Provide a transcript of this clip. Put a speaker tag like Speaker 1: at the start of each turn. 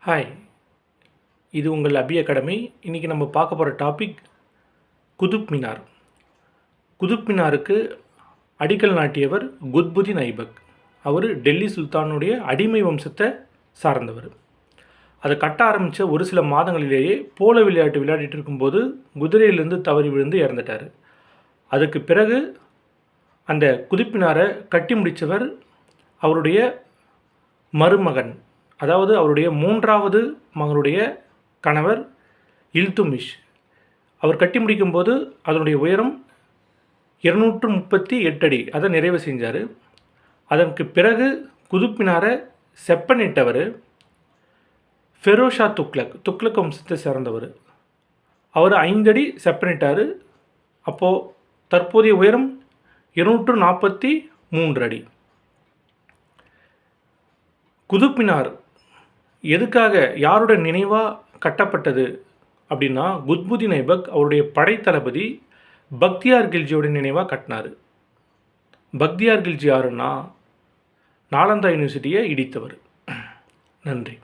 Speaker 1: Hi, இது உங்கள் அபி academy. இன்றைக்கி நம்ம பார்க்க போகிற டாபிக் குதுப் மினார். குதுப் மினாருக்கு அடிக்கல் நாட்டியவர் குத்புதீன் ஐபக். அவர் டெல்லி சுல்தானுடைய அடிமை வம்சத்தை சார்ந்தவர். அதை கட்ட ஆரம்பித்த ஒரு சில மாதங்களிலேயே போல விளையாட்டு விளையாடிட்டு இருக்கும்போது குதிரையிலிருந்து தவறி விழுந்து இறந்துட்டார். அதுக்கு பிறகு அந்த குதுப் மினாரை கட்டி முடித்தவர் அவருடைய மருமகன், அதாவது அவருடைய மூன்றாவது மகனுடைய கணவர் இல்துமிஷ். அவர் கட்டி முடிக்கும்போது அதனுடைய உயரம் 238 அடி, அதை நிறைவு செஞ்சார். அதற்கு பிறகு குதுப் மினாரை செப்பனிட்டவர் ஃபெரோஷா துக்ளக் வம்சத்தை சேர்ந்தவர். அவர் 5 அடி செப்பனிட்டார். அப்போது தற்போதைய உயரம் 243 அடி. குதுப் மினார் எதுக்காக, யாருடைய நினைவாக கட்டப்பட்டது அப்படின்னா, குத்புதீன் ஐபக் அவருடைய படைத்தளபதி பக்தியார் கில்ஜியோட நினைவாக கட்டினார். பக்தியார் கில்ஜி யாருன்னா நாலந்தா யூனிவர்சிட்டியை இடித்தவர். நன்றி.